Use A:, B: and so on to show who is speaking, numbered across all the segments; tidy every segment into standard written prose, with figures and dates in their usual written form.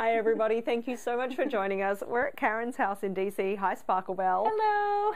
A: Hi everybody, thank you so much for joining us. We're at Karen's house in DC. Hi Sparkle Bell.
B: Hello.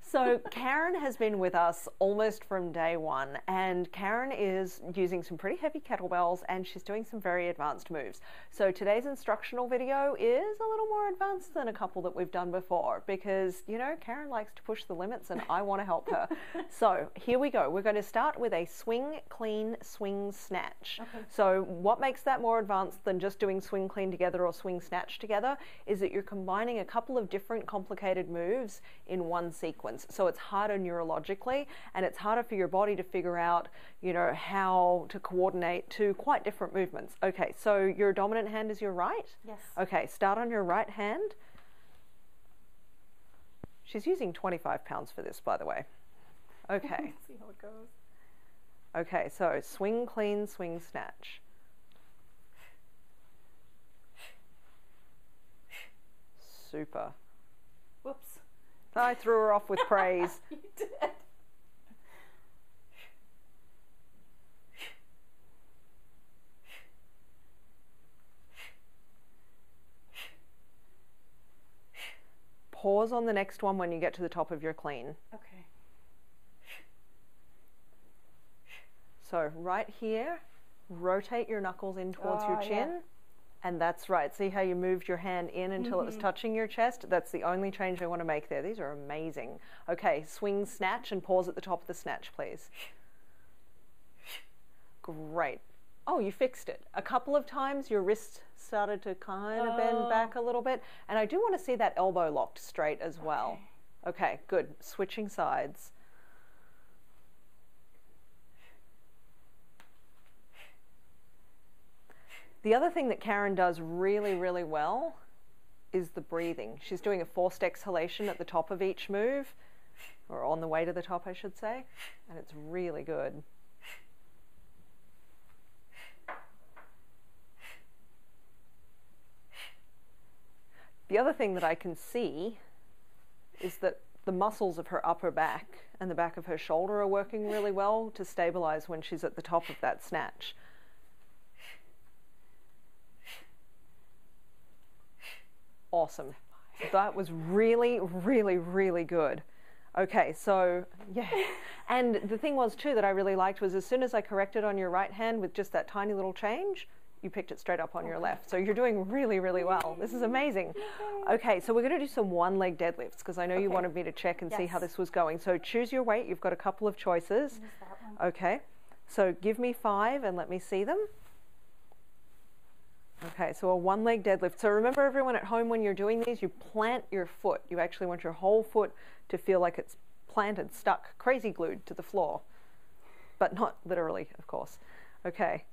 A: So Karen has been with us almost from day one, and Karen is using some pretty heavy kettlebells and she's doing some very advanced moves. So today's instructional video is a little more advanced than a couple that we've done before because, you know, Karen likes to push the limits and I want to help her. So here we go. We're going to start with a swing, clean, swing, snatch.
B: Okay.
A: So what makes that more advanced than just doing swing, clean together or swing, snatch together is that you're combining a couple of different complicated moves in one sequence. So it's harder neurologically and it's harder for your body to figure out, you know, how to coordinate two quite different movements. Okay, so your dominant hand is your right?
B: Yes.
A: Okay, start on your right hand. She's using 25 pounds for this, by the way. Okay.
B: See how it goes.
A: Okay, so swing, clean, swing, snatch. Super.
B: Whoops.
A: I threw her off with praise.
B: You did.
A: Pause on the next one when you get to the top of your clean.
B: Okay.
A: So right here, rotate your knuckles in towards your chin.
B: Yeah.
A: And that's right. See how you moved your hand in until it was touching your chest? That's the only change I want to make there. These are amazing. Okay, swing, snatch, and pause at the top of the snatch, please. Great. Oh, you fixed it. A couple of times your wrist started to kind of bend back a little bit. And I do want to see that elbow locked straight as well. Okay, good. Switching sides. The other thing that Karen does really, really well is the breathing. She's doing a forced exhalation at the top of each move, or on the way to the top, I should say, and it's really good. The other thing that I can see is that the muscles of her upper back and the back of her shoulder are working really well to stabilize when she's at the top of that snatch. Awesome. That was really, really, really good. Okay, so yeah. And the thing was too that I really liked was as soon as I corrected on your right hand with just that tiny little change, you picked it straight up on your left. So you're doing really, really well. This is amazing. Okay, so we're going to do some one-leg deadlifts because I know you wanted me to check and see how this was going. So choose your weight. You've got a couple of choices. Okay, so give me 5 and let me see them. Okay, so a one-leg deadlift. So remember everyone at home when you're doing these, you plant your foot. You actually want your whole foot to feel like it's planted, stuck, crazy glued to the floor. But not literally, of course. Okay.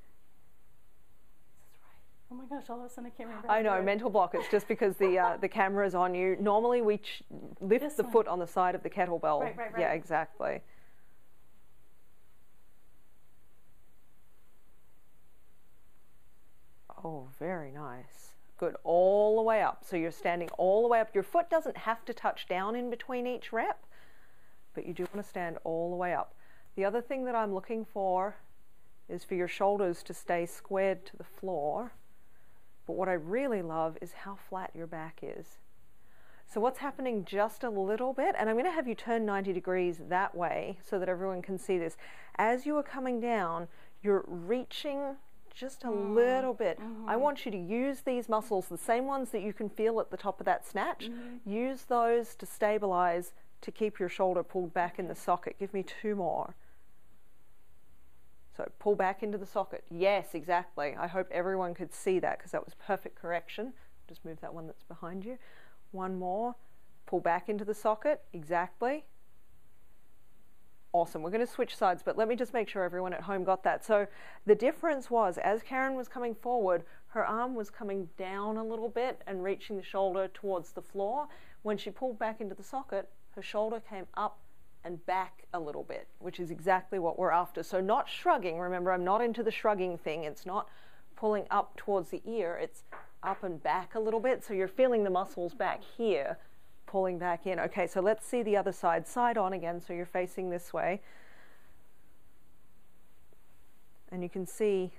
B: Oh my gosh, all of a sudden I can't remember.
A: I know, mental block. It's just because the camera's on you. Normally we lift the foot on the side of the kettlebell.
B: Right.
A: Yeah, exactly. Oh, very nice. Good. All the way up. So you're standing all the way up. Your foot doesn't have to touch down in between each rep, but you do want to stand all the way up. The other thing that I'm looking for is for your shoulders to stay squared to the floor. But what I really love is how flat your back is. So what's happening just a little bit, and I'm going to have you turn 90 degrees that way so that everyone can see this. As you are coming down, you're reaching just a little bit. I want you to use these muscles, the same ones that you can feel at the top of that snatch. Use those to stabilize, to keep your shoulder pulled back in the socket. Give me 2 more. So pull back into the socket. Yes, exactly. I hope everyone could see that because that was perfect correction. Just move that one that's behind you. 1 more. Pull back into the socket. Exactly. Awesome. We're going to switch sides, but let me just make sure everyone at home got that. So the difference was, as Karen was coming forward, her arm was coming down a little bit and reaching the shoulder towards the floor. When she pulled back into the socket, her shoulder came up and back a little bit, which is exactly what we're after. So not shrugging. Remember, I'm not into the shrugging thing. It's not pulling up towards the ear. It's up and back a little bit. So you're feeling the muscles back here pulling back in. Okay, so let's see the other side. Side on again, so you're facing this way. And you can see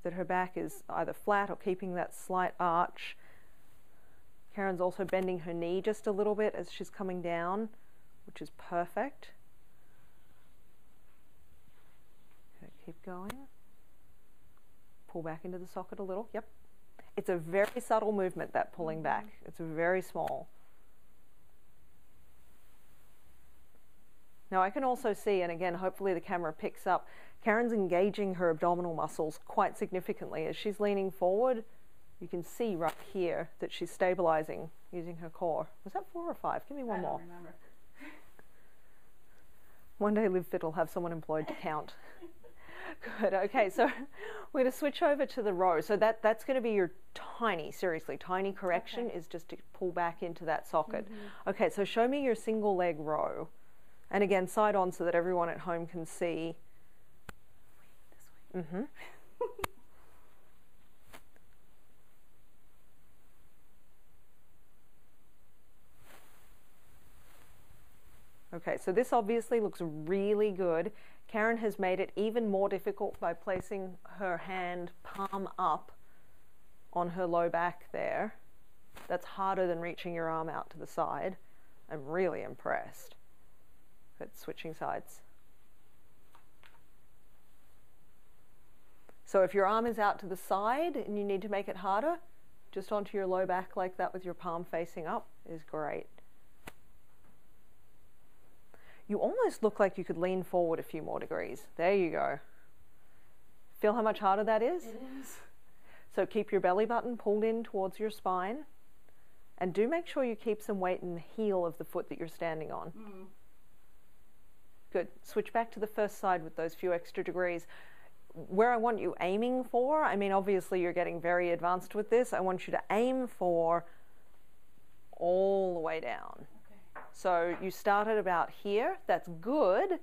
A: that her back is either flat or keeping that slight arch. Karen's also bending her knee just a little bit as she's coming down, which is perfect. Okay, keep going. Pull back into the socket a little. Yep. It's a very subtle movement, that pulling back. It's very small. Now I can also see, and again, hopefully the camera picks up, Karen's engaging her abdominal muscles quite significantly. As she's leaning forward, you can see right here that she's stabilizing using her core. Was that 4 or 5? Give me one more.
B: I don't remember.
A: One day LiveFit will have someone employed to count. Good. Okay, so we're going to switch over to the row. So that's going to be your tiny, seriously, tiny correction, is just to pull back into that socket. Okay, so show me your single leg row. And again, side on so that everyone at home can see. This way. Okay, so this obviously looks really good. Karen has made it even more difficult by placing her hand palm up on her low back there. That's harder than reaching your arm out to the side. I'm really impressed. Good, switching sides. So if your arm is out to the side and you need to make it harder, just onto your low back like that with your palm facing up is great. You almost look like you could lean forward a few more degrees. There you go. Feel how much harder that is?
B: It is.
A: So keep your belly button pulled in towards your spine, and do make sure you keep some weight in the heel of the foot that you're standing on. Good. Switch back to the first side with those few extra degrees. Where I want you aiming for, I mean, obviously you're getting very advanced with this. I want you to aim for all the way down. So you started about here, that's good.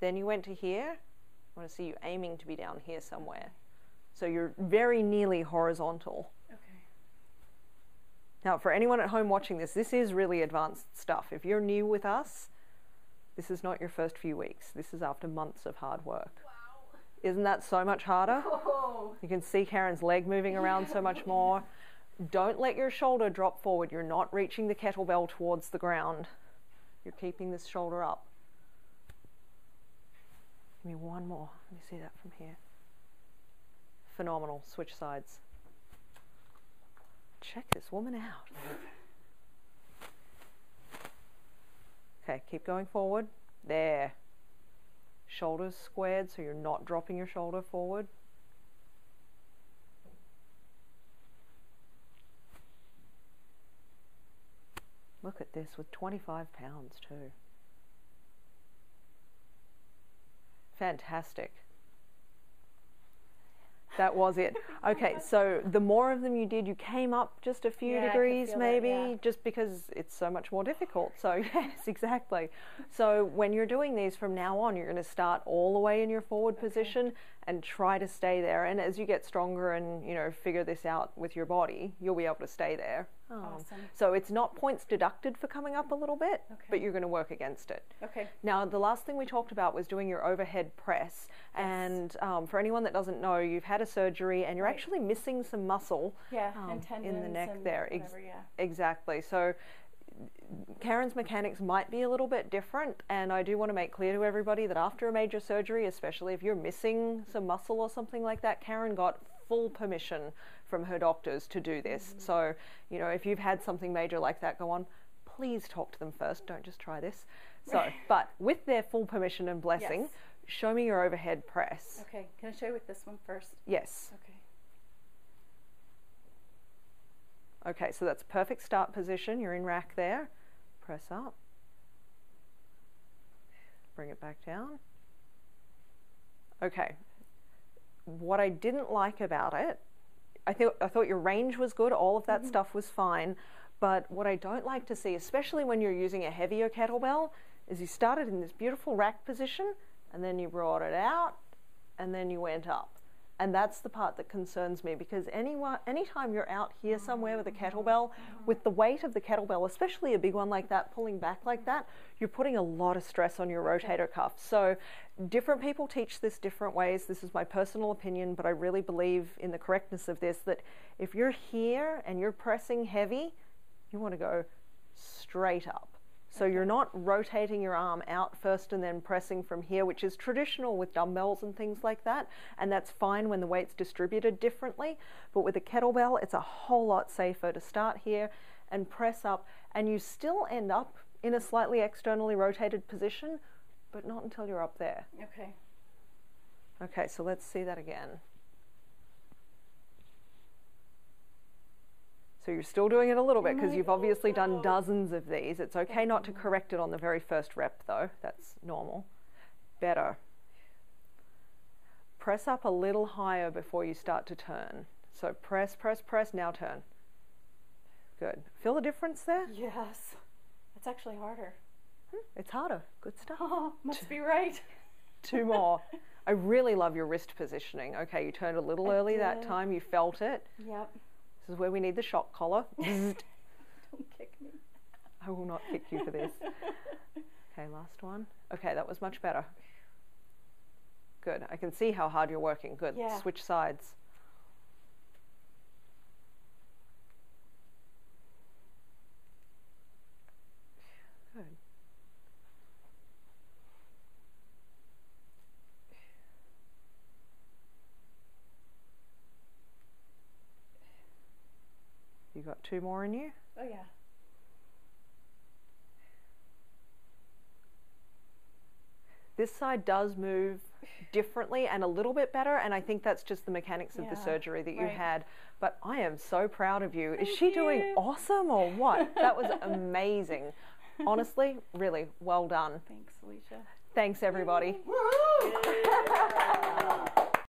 A: Then you went to here. I want to see you aiming to be down here somewhere. So you're very nearly horizontal.
B: Okay.
A: Now for anyone at home watching this, this is really advanced stuff. If you're new with us, this is not your first few weeks. This is after months of hard work.
B: Wow.
A: Isn't that so much harder?
B: Oh.
A: You can see Karen's leg moving around so much more. Don't let your shoulder drop forward. You're not reaching the kettlebell towards the ground. You're keeping this shoulder up. Give me one more. Let me see that from here. Phenomenal. Switch sides. Check this woman out. Okay, keep going forward. There. Shoulders squared so you're not dropping your shoulder forward. Look at this with 25 pounds too. Fantastic. That was it. Okay, so the more of them you did, you came up just a few degrees maybe, just because it's so much more difficult. So yes, exactly. So when you're doing these from now on, you're going to start all the way in your forward position and try to stay there. And as you get stronger and, you know, figure this out with your body, you'll be able to stay there.
B: Awesome.
A: So it's not points deducted for coming up a little bit, but you're going to work against it.
B: Okay.
A: Now, the last thing we talked about was doing your overhead press.
B: Yes.
A: And for anyone that doesn't know, you've had a surgery and you're actually missing some muscle
B: and tendons
A: in the neck
B: and
A: there.
B: Whatever,
A: Exactly. So Karen's mechanics might be a little bit different, and I do want to make clear to everybody that after a major surgery, especially if you're missing some muscle or something like that, Karen got full permission from her doctors to do this. So, you know, if you've had something major like that go on, please talk to them first. Don't just try this. So, but with their full permission and blessing, show me your overhead press.
B: Okay. Can I show you with this one first?
A: Yes.
B: Okay.
A: Okay, so that's perfect start position. You're in rack there. Press up. Bring it back down. Okay. What I didn't like about it, I thought your range was good. All of that stuff was fine. But what I don't like to see, especially when you're using a heavier kettlebell, is you started in this beautiful rack position and then you brought it out and then you went up. And that's the part that concerns me, because anytime you're out here somewhere with a kettlebell, with the weight of the kettlebell, especially a big one like that, pulling back like that, you're putting a lot of stress on your rotator cuff. So different people teach this different ways. This is my personal opinion, but I really believe in the correctness of this, that if you're here and you're pressing heavy, you want to go straight up. So you're not rotating your arm out first and then pressing from here, which is traditional with dumbbells and things like that. And that's fine when the weight's distributed differently. But with a kettlebell, it's a whole lot safer to start here and press up. And you still end up in a slightly externally rotated position, but not until you're up there.
B: Okay.
A: Okay, so let's see that again. So you're still doing it a little bit, because you've obviously done dozens of these. It's okay not to correct it on the very first rep though. That's normal. Better. Press up a little higher before you start to turn. So press, press, press, now turn. Good. Feel the difference there?
B: Yes. It's actually harder.
A: It's harder. Good stuff.
B: Oh, must be right.
A: 2 more. I really love your wrist positioning. Okay, you turned a little early that time. You felt it.
B: Yep.
A: This is where we need the shock collar.
B: Don't kick me.
A: I will not kick you for this. Okay, last one. Okay, that was much better. Good. I can see how hard you're working. Good.
B: Yeah.
A: Switch sides. Good. You got 2 more in you?
B: Oh yeah.
A: This side does move differently and a little bit better, and I think that's just the mechanics of the surgery that you had. But I am so proud of you. Is she doing awesome or what? That was amazing. Honestly, really, well done.
B: Thanks, Alysia.
A: Thanks, everybody.
C: Woohoo!